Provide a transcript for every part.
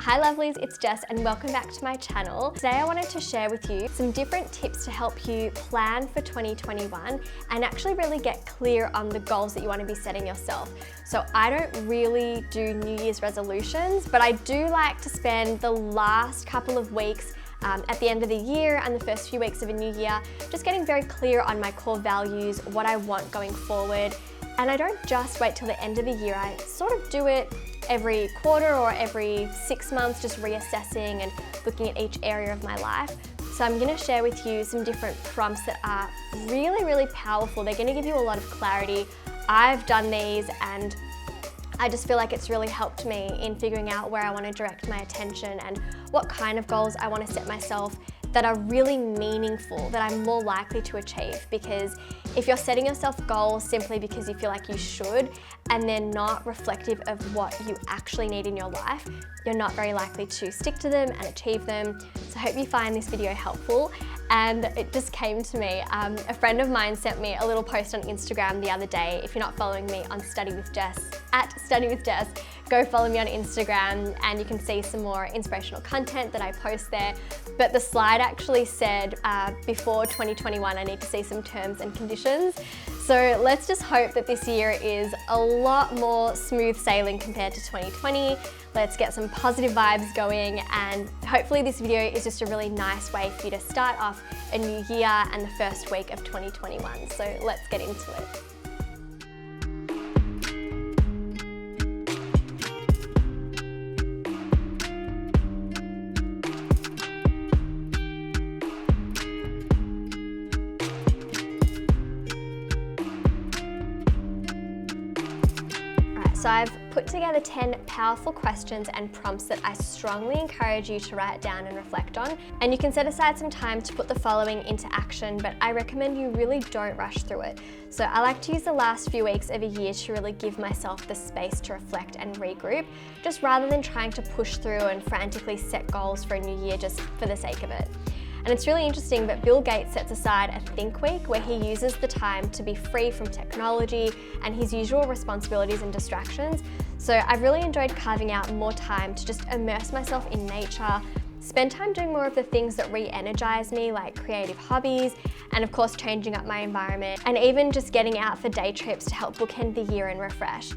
Hi lovelies, it's Jess and welcome back to my channel. Today I wanted to share with you some different tips to help you plan for 2021 and actually really get clear on the goals that you want to be setting yourself. So I don't really do New Year's resolutions, but I do like to spend the last couple of weeks at the end of the year and the first few weeks of a new year, just getting very clear on my core values, what I want going forward. And I don't just wait till the end of the year, I sort of do it every quarter or every 6 months, just reassessing and looking at each area of my life. So I'm gonna share with you some different prompts that are really, really powerful. They're gonna give you a lot of clarity. I've done these and I just feel like it's really helped me in figuring out where I want to direct my attention and what kind of goals I want to set myself that are really meaningful, that I'm more likely to achieve. Because if you're setting yourself goals simply because you feel like you should and they're not reflective of what you actually need in your life, you're not very likely to stick to them and achieve them. So I hope you find this video helpful. And it just came to me, a friend of mine sent me a little post on Instagram the other day. If you're not following me on Study with Jess, at Study with Jess, go follow me on Instagram and you can see some more inspirational content that I post there. But the slide actually said, before 2021, I need to see some terms and conditions. So let's just hope that this year is a lot more smooth sailing compared to 2020. Let's get some positive vibes going, and hopefully this video is just a really nice way for you to start off a new year and the first week of 2021. So let's get into it. So I've put together 10 powerful questions and prompts that I strongly encourage you to write down and reflect on. And you can set aside some time to put the following into action, but I recommend you really don't rush through it. So I like to use the last few weeks of a year to really give myself the space to reflect and regroup, just rather than trying to push through and frantically set goals for a new year just for the sake of it. And it's really interesting, but Bill Gates sets aside a think week where he uses the time to be free from technology and his usual responsibilities and distractions. So I've really enjoyed carving out more time to just immerse myself in nature, spend time doing more of the things that re-energize me, like creative hobbies, and of course changing up my environment, and even just getting out for day trips to help bookend the year and refresh.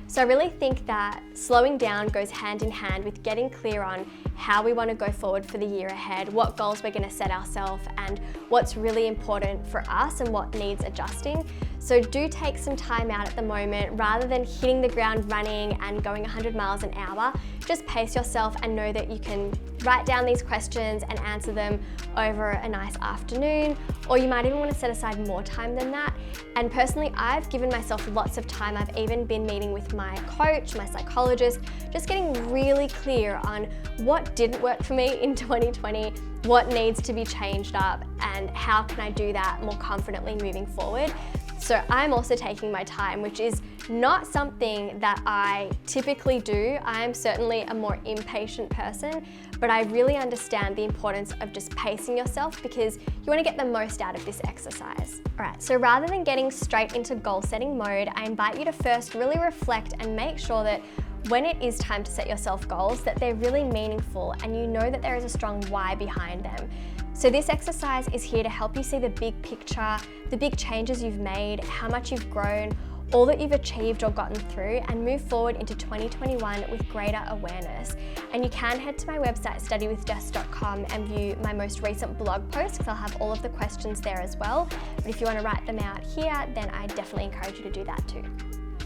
So I really think that slowing down goes hand in hand with getting clear on how we want to go forward for the year ahead, what goals we're going to set ourselves, and what's really important for us and what needs adjusting. So do take some time out at the moment. Rather than hitting the ground running and going 100 miles an hour, just pace yourself and know that you can write down these questions and answer them over a nice afternoon, or you might even want to set aside more time than that. And personally, I've given myself lots of time. I've even been meeting with my coach, my psychologist, just getting really clear on what didn't work for me in 2020, what needs to be changed up, and how can I do that more confidently moving forward. So I'm also taking my time, which is not something that I typically do. I'm certainly a more impatient person, but I really understand the importance of just pacing yourself because you want to get the most out of this exercise. All right, so rather than getting straight into goal setting mode, I invite you to first really reflect and make sure that when it is time to set yourself goals, that they're really meaningful and you know that there is a strong why behind them. So this exercise is here to help you see the big picture, the big changes you've made, how much you've grown, all that you've achieved or gotten through, and move forward into 2021 with greater awareness. And you can head to my website, studywithjess.com, and view my most recent blog post, because I'll have all of the questions there as well. But if you want to write them out here, then I definitely encourage you to do that too.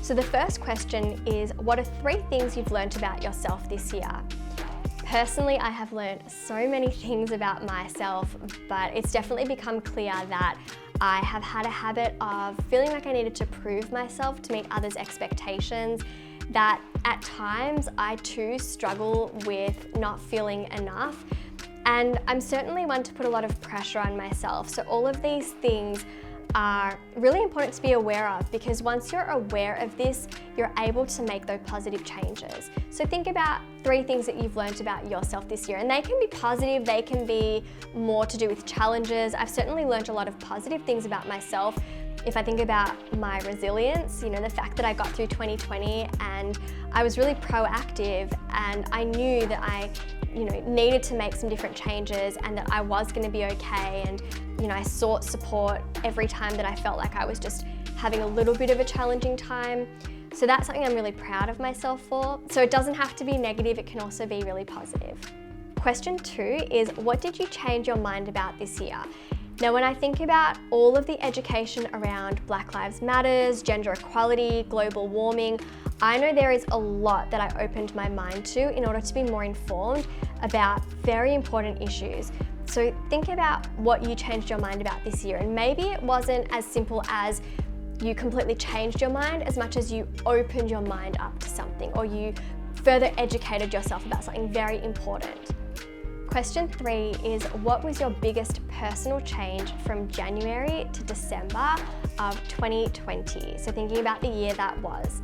So the first question is, what are 3 things you've learned about yourself this year? Personally, I have learned so many things about myself, but it's definitely become clear that I have had a habit of feeling like I needed to prove myself to meet others' expectations, that at times I too struggle with not feeling enough. And I'm certainly one to put a lot of pressure on myself. So all of these things are really important to be aware of, because once you're aware of this, you're able to make those positive changes. So think about 3 things that you've learned about yourself this year, and they can be positive, they can be more to do with challenges. I've certainly learned a lot of positive things about myself If I think about my resilience, the fact that I got through 2020 and I was really proactive, and I knew that I needed to make some different changes and that I was going to be okay, and I sought support every time that I felt like I was just having a little bit of a challenging time. So that's something I'm really proud of myself for. So it doesn't have to be negative, it can also be really positive. Question 2 is, what did you change your mind about this year? Now, when I think about all of the education around Black Lives Matters, gender equality, global warming, I know there is a lot that I opened my mind to in order to be more informed about very important issues. So think about what you changed your mind about this year, and maybe it wasn't as simple as you completely changed your mind as much as you opened your mind up to something, or you further educated yourself about something very important. Question 3 is, what was your biggest personal change from January to December of 2020? So thinking about the year that was.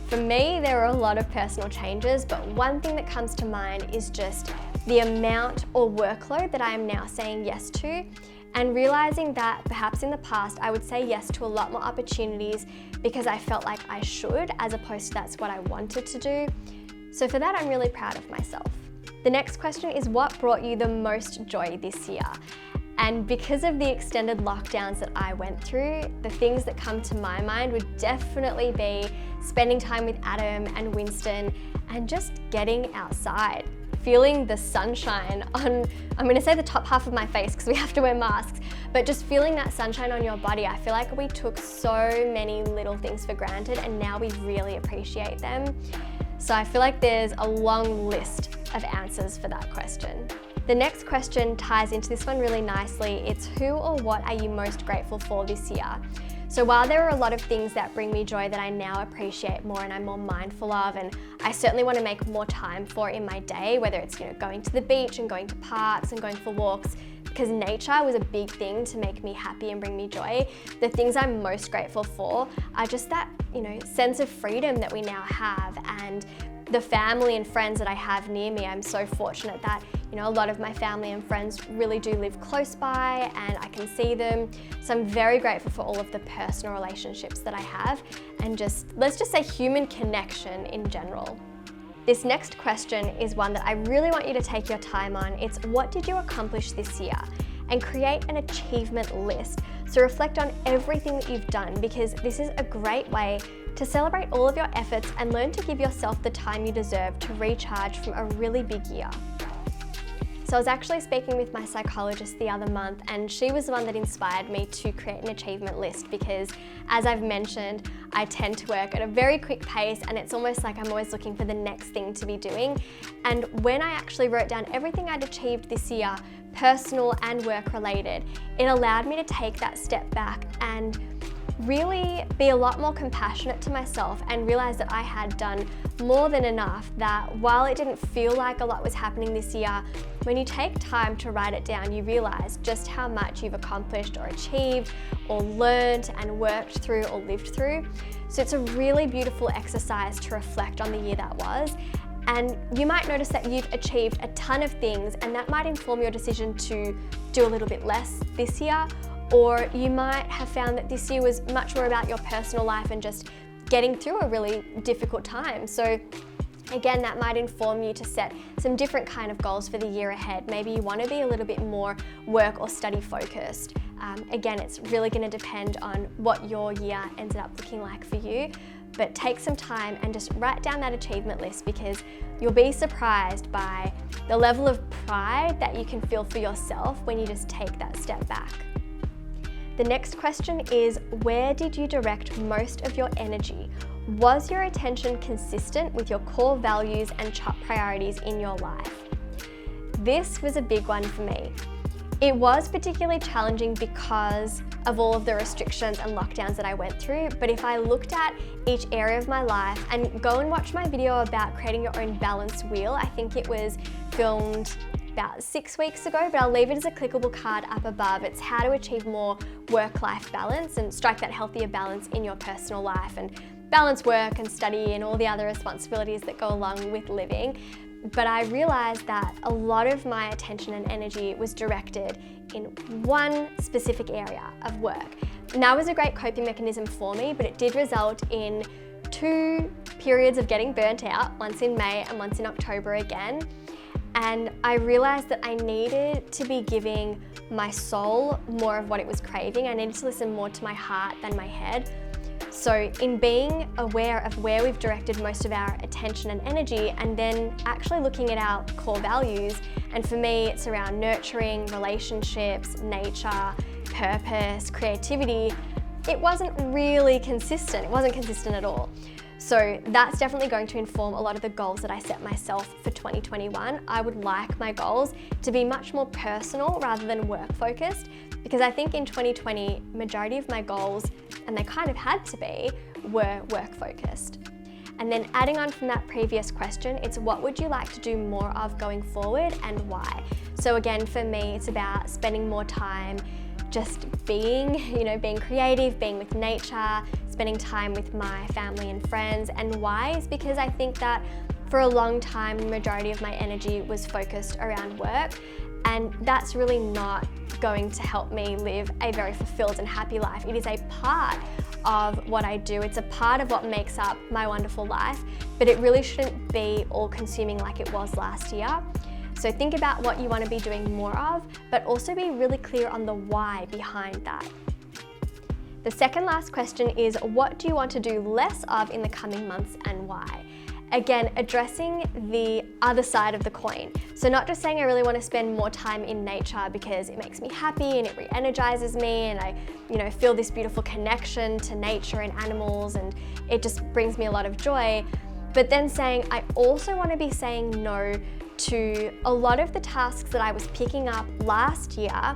For me, there were a lot of personal changes, but one thing that comes to mind is just the amount or workload that I am now saying yes to, and realizing that perhaps in the past I would say yes to a lot more opportunities because I felt like I should, as opposed to that's what I wanted to do. So for that, I'm really proud of myself. The next question is, what brought you the most joy this year? And because of the extended lockdowns that I went through, the things that come to my mind would definitely be spending time with Adam and Winston and just getting outside, feeling the sunshine on, I'm going to say the top half of my face because we have to wear masks, but just feeling that sunshine on your body. I feel like we took so many little things for granted and now we really appreciate them. So I feel like there's a long list of answers for that question. The next question ties into this one really nicely. It's, who or what are you most grateful for this year? So while there are a lot of things that bring me joy that I now appreciate more and I'm more mindful of, and I certainly want to make more time for in my day, whether it's going to the beach and going to parks and going for walks, because nature was a big thing to make me happy and bring me joy. The things I'm most grateful for are just that, sense of freedom that we now have, and the family and friends that I have near me. I'm so fortunate that, a lot of my family and friends really do live close by and I can see them. So I'm very grateful for all of the personal relationships that I have, and let's just say human connection in general. This next question is one that I really want you to take your time on. It's, what did you accomplish this year? And create an achievement list. So reflect on everything that you've done, because this is a great way to celebrate all of your efforts and learn to give yourself the time you deserve to recharge from a really big year. So I was actually speaking with my psychologist the other month, and she was the one that inspired me to create an achievement list, because as I've mentioned, I tend to work at a very quick pace and it's almost like I'm always looking for the next thing to be doing. And when I actually wrote down everything I'd achieved this year, personal and work related, it allowed me to take that step back and really be a lot more compassionate to myself and realize that I had done more than enough, that while it didn't feel like a lot was happening this year, when you take time to write it down, you realize just how much you've accomplished or achieved or learned and worked through or lived through. So it's a really beautiful exercise to reflect on the year that was. And you might notice that you've achieved a ton of things, and that might inform your decision to do a little bit less this year. Or you might have found that this year was much more about your personal life and just getting through a really difficult time. So again, that might inform you to set some different kind of goals for the year ahead. Maybe you want to be a little bit more work or study focused. Again, it's really going to depend on what your year ended up looking like for you. But take some time and just write down that achievement list, because you'll be surprised by the level of pride that you can feel for yourself when you just take that step back. The next question is, where did you direct most of your energy? Was your attention consistent with your core values and top priorities in your life? This was a big one for me. It was particularly challenging because of all of the restrictions and lockdowns that I went through, but if I looked at each area of my life, and go and watch my video about creating your own balance wheel, I think it was filmed about 6 weeks ago, but I'll leave it as a clickable card up above. It's how to achieve more work-life balance and strike that healthier balance in your personal life and balance work and study and all the other responsibilities that go along with living. But I realized that a lot of my attention and energy was directed in one specific area of work. And that was a great coping mechanism for me, but it did result in 2 periods of getting burnt out, once in May and once in October again. And I realized that I needed to be giving my soul more of what it was craving. I needed to listen more to my heart than my head. So in being aware of where we've directed most of our attention and energy, and then actually looking at our core values, and for me it's around nurturing, relationships, nature, purpose, creativity, it wasn't really consistent. It wasn't consistent at all. So that's definitely going to inform a lot of the goals that I set myself for 2021. I would like my goals to be much more personal rather than work focused, because I think in 2020, majority of my goals, and they kind of had to be, were work focused. And then adding on from that previous question, it's what would you like to do more of going forward and why? So again, for me, it's about spending more time just being, being creative, being with nature, spending time with my family and friends. And why is because I think that for a long time, the majority of my energy was focused around work, and that's really not going to help me live a very fulfilled and happy life. It is a part of what I do. It's a part of what makes up my wonderful life, but it really shouldn't be all consuming like it was last year. So think about what you want to be doing more of, but also be really clear on the why behind that. The second last question is, what do you want to do less of in the coming months and why? Again, addressing the other side of the coin. So not just saying I really want to spend more time in nature because it makes me happy and it re-energizes me, and I, feel this beautiful connection to nature and animals, and it just brings me a lot of joy. But then saying I also want to be saying no to a lot of the tasks that I was picking up last year,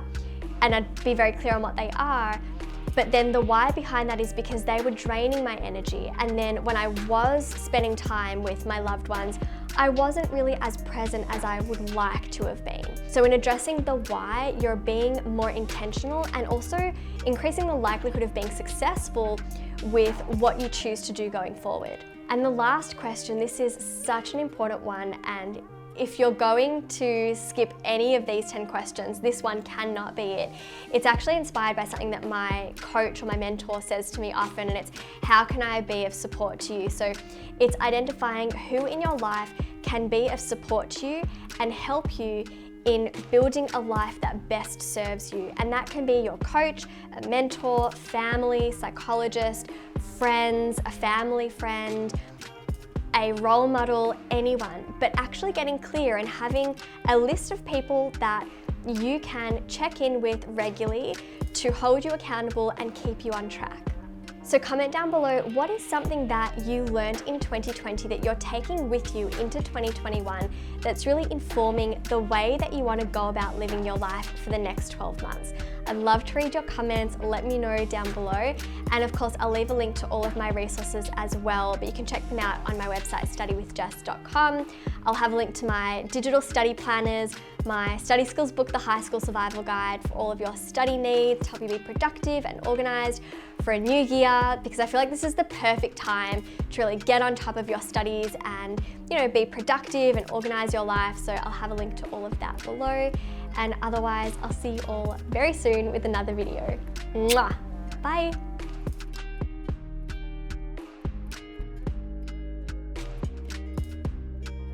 and I'd be very clear on what they are. But then the why behind that is because they were draining my energy. And then when I was spending time with my loved ones, I wasn't really as present as I would like to have been. So in addressing the why, you're being more intentional and also increasing the likelihood of being successful with what you choose to do going forward. And the last question, this is such an important one, and if you're going to skip any of these 10 questions, this one cannot be it. It's actually inspired by something that my coach or my mentor says to me often, and it's, how can I be of support to you? So it's identifying who in your life can be of support to you and help you in building a life that best serves you. And that can be your coach, a mentor, family, psychologist, friends, a family friend, a role model, anyone, but actually getting clear and having a list of people that you can check in with regularly to hold you accountable and keep you on track. So comment down below, what is something that you learned in 2020 that you're taking with you into 2021 that's really informing the way that you want to go about living your life for the next 12 months? I'd love to read your comments, let me know down below. And of course, I'll leave a link to all of my resources as well, but you can check them out on my website, studywithjess.com. I'll have a link to my digital study planners, my study skills book, the High School Survival Guide, for all of your study needs, to help you be productive and organized for a new year, because I feel like this is the perfect time to really get on top of your studies and, be productive and organize your life. So I'll have a link to all of that below. And otherwise, I'll see you all very soon with another video. Mwah! Bye.